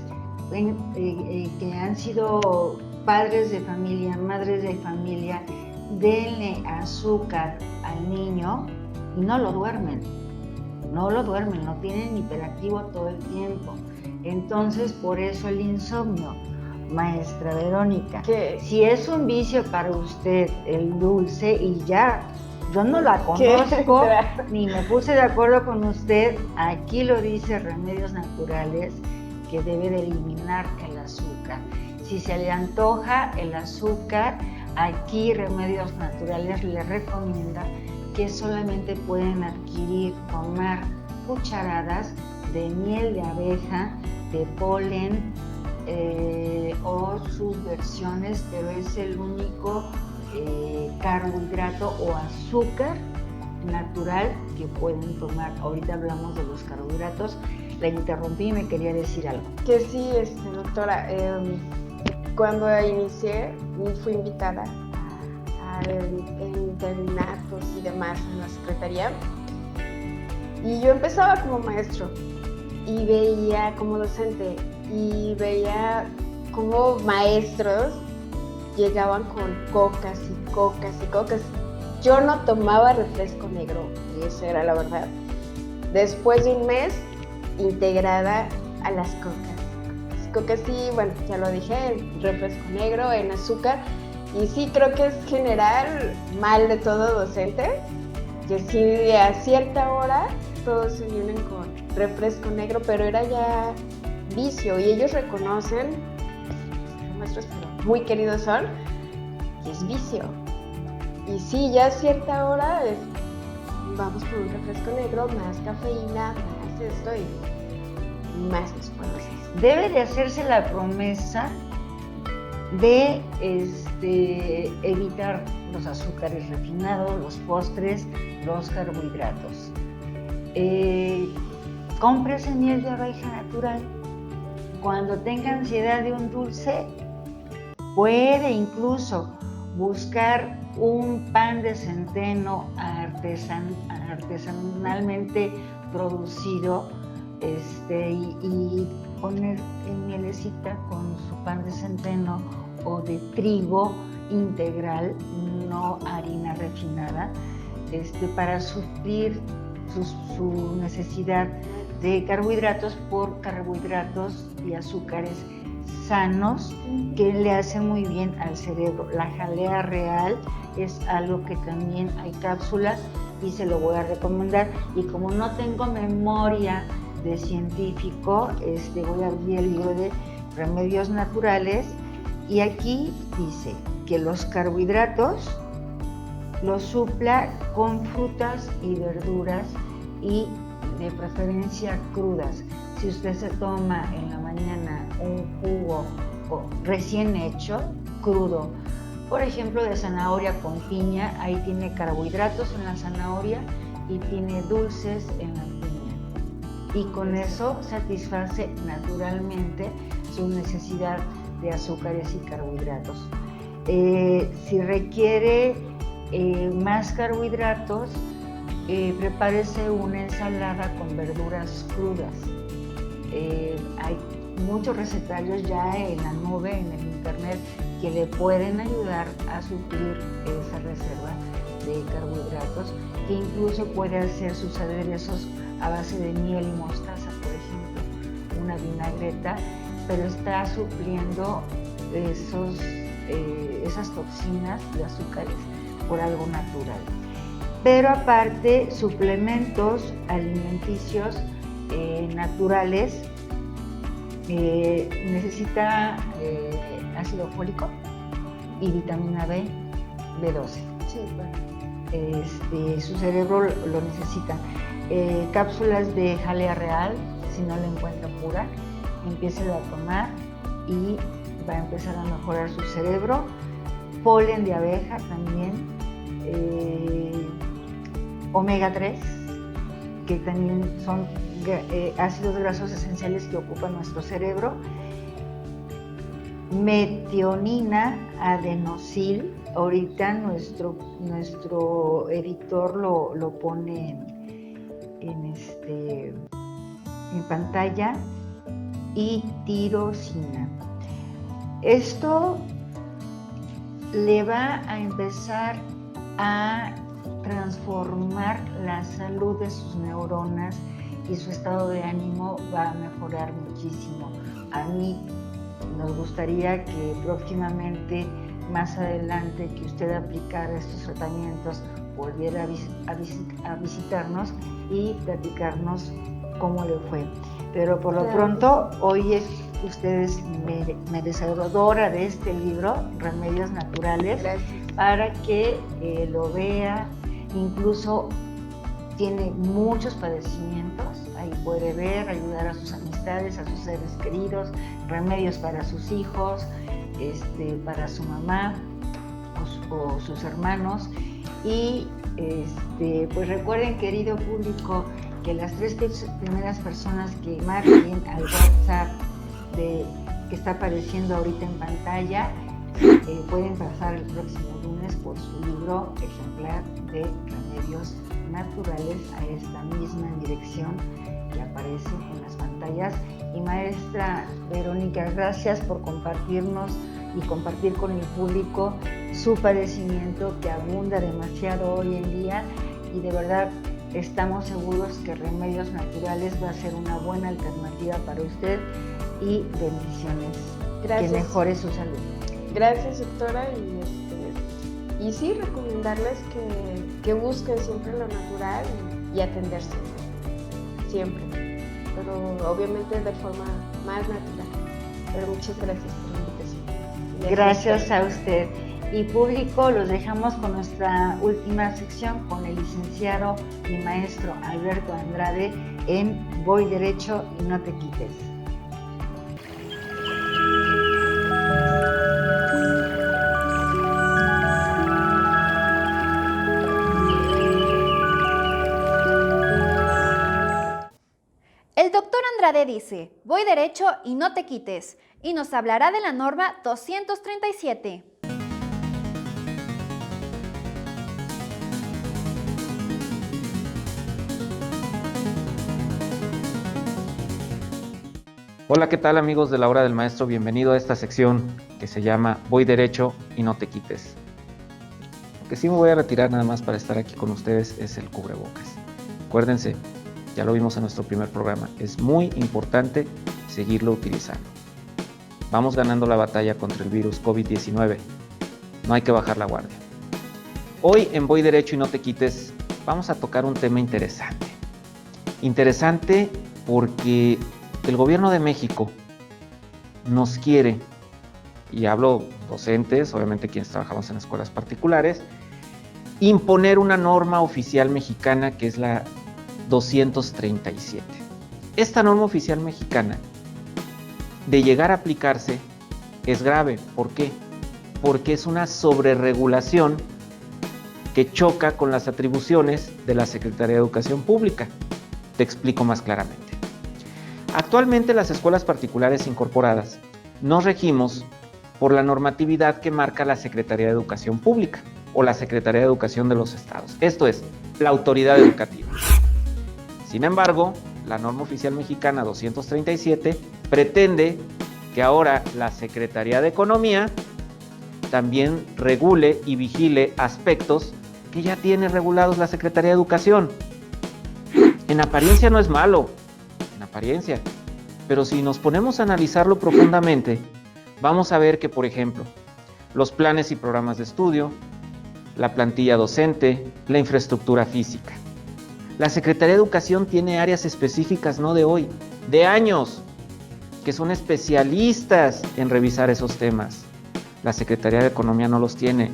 que han sido padres de familia, madres de familia, denle azúcar al niño y no lo duermen, lo tienen hiperactivo todo el tiempo. Entonces, por eso el insomnio. Maestra Verónica, si es un vicio para usted el dulce, y ya yo no la conozco ni me puse de acuerdo con usted, aquí lo dice Remedios Naturales que debe de eliminar el azúcar. Si se le antoja el azúcar, aquí Remedios Naturales le recomienda que solamente pueden tomar cucharadas de miel de abeja, de polen, o sus versiones, pero es el único carbohidrato o azúcar natural que pueden tomar. Ahorita hablamos de los carbohidratos. La interrumpí y me quería decir algo. Que sí, doctora, cuando inicié fui invitada a internatos y demás en la secretaría, y yo empezaba como maestro y veía como docente y veía cómo maestros llegaban con cocas y cocas y cocas. Yo no tomaba refresco negro, y eso era la verdad. Después de un mes, integrada a las cocas. Las cocas sí, bueno, ya lo dije, refresco negro en azúcar. Y sí, creo que es general mal de todo docente, que sí a cierta hora todos se vienen con refresco negro, pero era ya vicio, y ellos reconocen, los maestros muy queridos son, y es vicio. Y sí, ya a cierta hora vamos por un refresco negro, más cafeína, más esto y más después. debe de hacerse la promesa de evitar los azúcares refinados, los postres, los carbohidratos. Cómprese miel de abeja natural. Cuando tenga ansiedad de un dulce, puede incluso buscar un pan de centeno artesanalmente producido y poner en mielecita con su pan de centeno o de trigo integral, no harina refinada, para suplir su necesidad de carbohidratos por carbohidratos y azúcares sanos que le hacen muy bien al cerebro. La jalea real es algo que también hay cápsulas y se lo voy a recomendar. Y como no tengo memoria de científico, voy a abrir el libro de Remedios Naturales y aquí dice que los carbohidratos los supla con frutas y verduras y de preferencia crudas. Si usted se toma en la mañana un jugo recién hecho, crudo, por ejemplo de zanahoria con piña, ahí tiene carbohidratos en la zanahoria y tiene dulces en la piña. Y con eso satisface naturalmente su necesidad de azúcares y carbohidratos. Si requiere más carbohidratos, prepárese una ensalada con verduras crudas. Hay muchos recetarios ya en la nube, en el internet, que le pueden ayudar a suplir esa reserva de carbohidratos, que incluso puede hacer sus aderezos a base de miel y mostaza, por ejemplo, una vinagreta, pero está supliendo esas toxinas de azúcares por algo natural. Pero aparte, suplementos alimenticios naturales, necesita ácido fólico y vitamina B, B12. Sí, bueno. Su cerebro lo necesita. Cápsulas de jalea real, si no la encuentra pura, empiece a tomar y va a empezar a mejorar su cerebro. Polen de abeja también, omega 3, que también son ácidos grasos esenciales que ocupa nuestro cerebro. Metionina, adenosil, ahorita nuestro editor lo pone en pantalla, y tirosina. Esto le va a empezar a transformar la salud de sus neuronas y su estado de ánimo va a mejorar muchísimo. A mí nos gustaría que próximamente, más adelante, que usted aplicara estos tratamientos, volviera a visitarnos y platicarnos cómo le fue. Pero por lo pronto, hoy es usted es merecedora de este libro, Remedios Naturales. Gracias. Para que lo vea. Incluso tiene muchos padecimientos, ahí puede ver, ayudar a sus amistades, a sus seres queridos, remedios para sus hijos, para su mamá o sus hermanos. Y pues recuerden, querido público, que las 3 primeras personas que marquen al WhatsApp que está apareciendo ahorita en pantalla, pueden pasar el próximo lunes por su libro ejemplar de Remedios Naturales a esta misma dirección que aparece en las pantallas. Y maestra Verónica, gracias por compartirnos y compartir con el público su padecimiento, que abunda demasiado hoy en día, y de verdad estamos seguros que Remedios Naturales va a ser una buena alternativa para usted, y bendiciones. Gracias. Que mejore su salud. Gracias, doctora, y sí, recomendarles que busquen siempre lo natural y atenderse siempre, pero obviamente de forma más natural. Pero muchas gracias por la invitación. Gracias a usted. Y público, los dejamos con nuestra última sección con el licenciado y maestro Alberto Andrade en Voy Derecho y No Te Quites. Andrade dice, voy derecho y no te quites, y nos hablará de la norma 237. Hola, ¿qué tal amigos de la Hora del Maestro? Bienvenido a esta sección que se llama Voy derecho y no te quites. Lo que sí me voy a retirar nada más para estar aquí con ustedes es el cubrebocas. Acuérdense, ya lo vimos en nuestro primer programa, es muy importante seguirlo utilizando. Vamos ganando la batalla contra el virus COVID-19. No hay que bajar la guardia. Hoy en Voy derecho y no te quites vamos a tocar un tema interesante. Interesante porque el gobierno de México nos quiere, y hablo docentes, obviamente quienes trabajamos en escuelas particulares, imponer una norma oficial mexicana que es la 237. Esta norma oficial mexicana, de llegar a aplicarse, es grave. ¿Por qué? Porque es una sobreregulación que choca con las atribuciones de la Secretaría de Educación Pública. Te explico más claramente. Actualmente las escuelas particulares incorporadas nos regimos por la normatividad que marca la Secretaría de Educación Pública o la Secretaría de Educación de los estados. Esto es, la autoridad educativa. Sin embargo, la norma oficial mexicana 237 pretende que ahora la Secretaría de Economía también regule y vigile aspectos que ya tiene regulados la Secretaría de Educación. En apariencia no es malo, apariencia, pero si nos ponemos a analizarlo profundamente, vamos a ver que, por ejemplo, los planes y programas de estudio, la plantilla docente, la infraestructura física. La Secretaría de Educación tiene áreas específicas, no de hoy, de años, que son especialistas en revisar esos temas. La Secretaría de Economía no los tiene.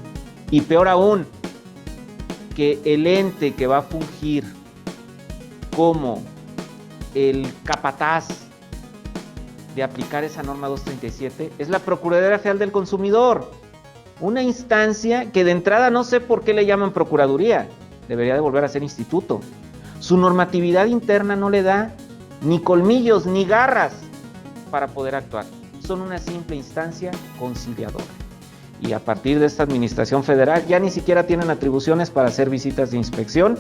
Y peor aún, que el ente que va a fungir como el capataz de aplicar esa norma 237 es la Procuraduría Federal del Consumidor, una instancia que de entrada no sé por qué le llaman Procuraduría, debería de volver a ser instituto. Su normatividad interna no le da ni colmillos ni garras para poder actuar, son una simple instancia conciliadora. Y a partir de esta administración federal ya ni siquiera tienen atribuciones para hacer visitas de inspección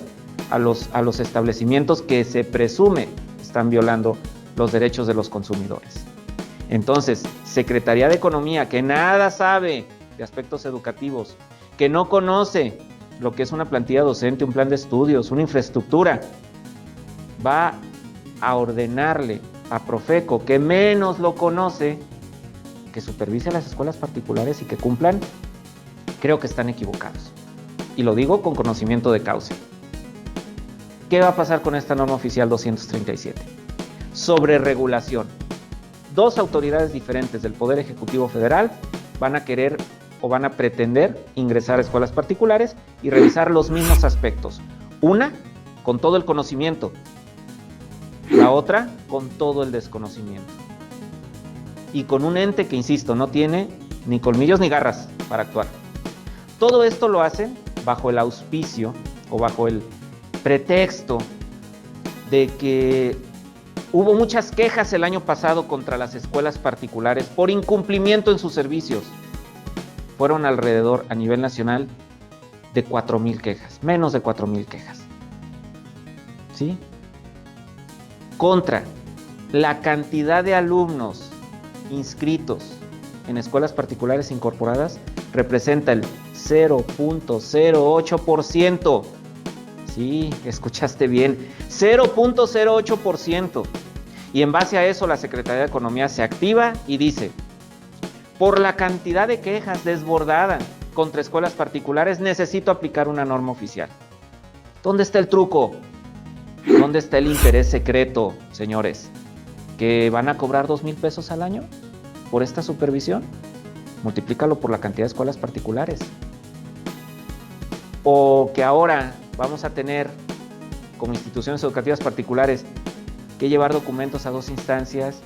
a los establecimientos que se presume están violando los derechos de los consumidores. Entonces, Secretaría de Economía, que nada sabe de aspectos educativos, que no conoce lo que es una plantilla docente, un plan de estudios, una infraestructura, va a ordenarle a Profeco, que menos lo conoce, que supervise a las escuelas particulares y que cumplan. Creo que están equivocados. Y lo digo con conocimiento de causa. ¿Qué va a pasar con esta norma oficial 237? Sobre regulación. Dos autoridades diferentes del Poder Ejecutivo Federal van a querer o van a pretender ingresar a escuelas particulares y revisar los mismos aspectos. Una, con todo el conocimiento. La otra, con todo el desconocimiento. Y con un ente que, insisto, no tiene ni colmillos ni garras para actuar. Todo esto lo hacen bajo el auspicio o bajo el pretexto de que hubo muchas quejas el año pasado contra las escuelas particulares por incumplimiento en sus servicios. Fueron alrededor, a nivel nacional, de 4,000 quejas, menos de 4,000 quejas. ¿Sí? Contra la cantidad de alumnos inscritos en escuelas particulares incorporadas, representa el 0.08%. Sí, escuchaste bien, 0.08%. Y en base a eso la Secretaría de Economía se activa y dice, por la cantidad de quejas desbordada contra escuelas particulares, necesito aplicar una norma oficial. ¿Dónde está el truco? ¿Dónde está el interés secreto, señores? ¿Que van a cobrar 2,000 pesos al año por esta supervisión? Multiplícalo por la cantidad de escuelas particulares. O que ahora vamos a tener, como instituciones educativas particulares, que llevar documentos a 2 instancias,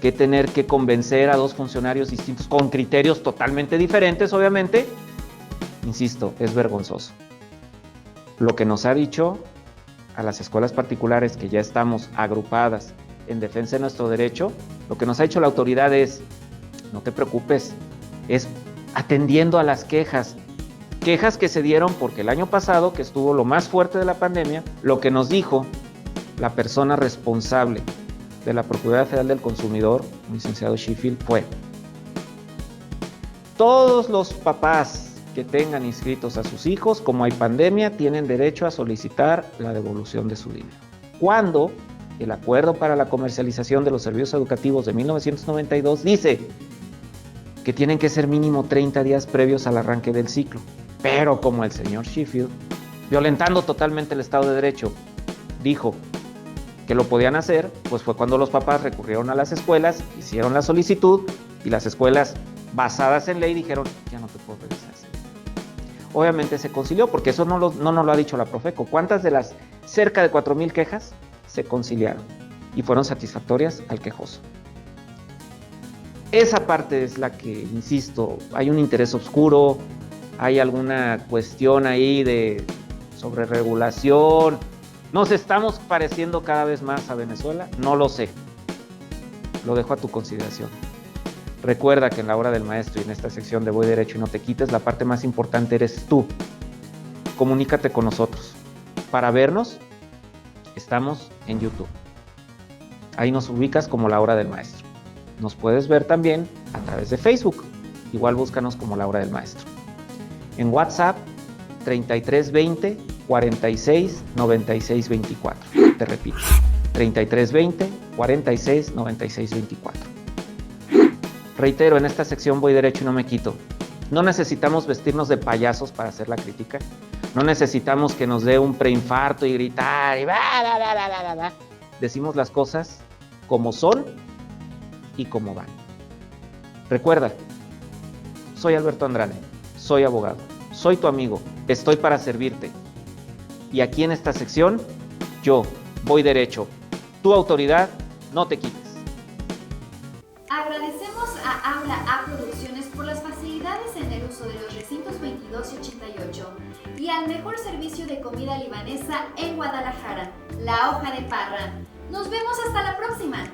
que tener que convencer a 2 funcionarios distintos con criterios totalmente diferentes, obviamente. Insisto, es vergonzoso. Lo que nos ha dicho a las escuelas particulares que ya estamos agrupadas en defensa de nuestro derecho, lo que nos ha dicho la autoridad es, no te preocupes, es atendiendo a las quejas que se dieron porque el año pasado, que estuvo lo más fuerte de la pandemia, lo que nos dijo la persona responsable de la Procuraduría Federal del Consumidor, el licenciado Sheffield, fue: todos los papás que tengan inscritos a sus hijos, como hay pandemia, tienen derecho a solicitar la devolución de su dinero. Cuando el Acuerdo para la Comercialización de los Servicios Educativos de 1992 dice que tienen que ser mínimo 30 días previos al arranque del ciclo. Pero como el señor Sheffield, violentando totalmente el Estado de Derecho, dijo que lo podían hacer, pues fue cuando los papás recurrieron a las escuelas, hicieron la solicitud y las escuelas, basadas en ley, dijeron, ya no te puedo regresar. Obviamente se concilió, porque eso no nos lo ha dicho la Profeco. ¿Cuántas de las cerca de 4,000 quejas se conciliaron y fueron satisfactorias al quejoso? Esa parte es la que, insisto, hay un interés oscuro, hay alguna cuestión ahí de sobreregulación. ¿Nos estamos pareciendo cada vez más a Venezuela? No lo sé. Lo dejo a tu consideración. Recuerda que en la hora del maestro y en esta sección de Voy Derecho y no te quites, la parte más importante eres tú. Comunícate con nosotros. Para vernos, estamos en YouTube. Ahí nos ubicas como La Hora del Maestro. Nos puedes ver también a través de Facebook. Igual búscanos como La Hora del Maestro. En WhatsApp, 3320 46 96 24. Te repito, 3320 46 96 24. Reitero, en esta sección Voy Derecho y no me quito. No necesitamos vestirnos de payasos para hacer la crítica. No necesitamos que nos dé un preinfarto y gritar y Decimos las cosas como son y como van. Recuerda, soy Alberto Andrade, soy abogado, soy tu amigo, estoy para servirte. Y aquí en esta sección, yo voy derecho. Tu autoridad, no te quites. Agradecemos a Aula A Producciones por las facilidades en el uso de los recintos 22 y 88 y al mejor servicio de comida libanesa en Guadalajara, La Hoja de Parra. Nos vemos hasta la próxima.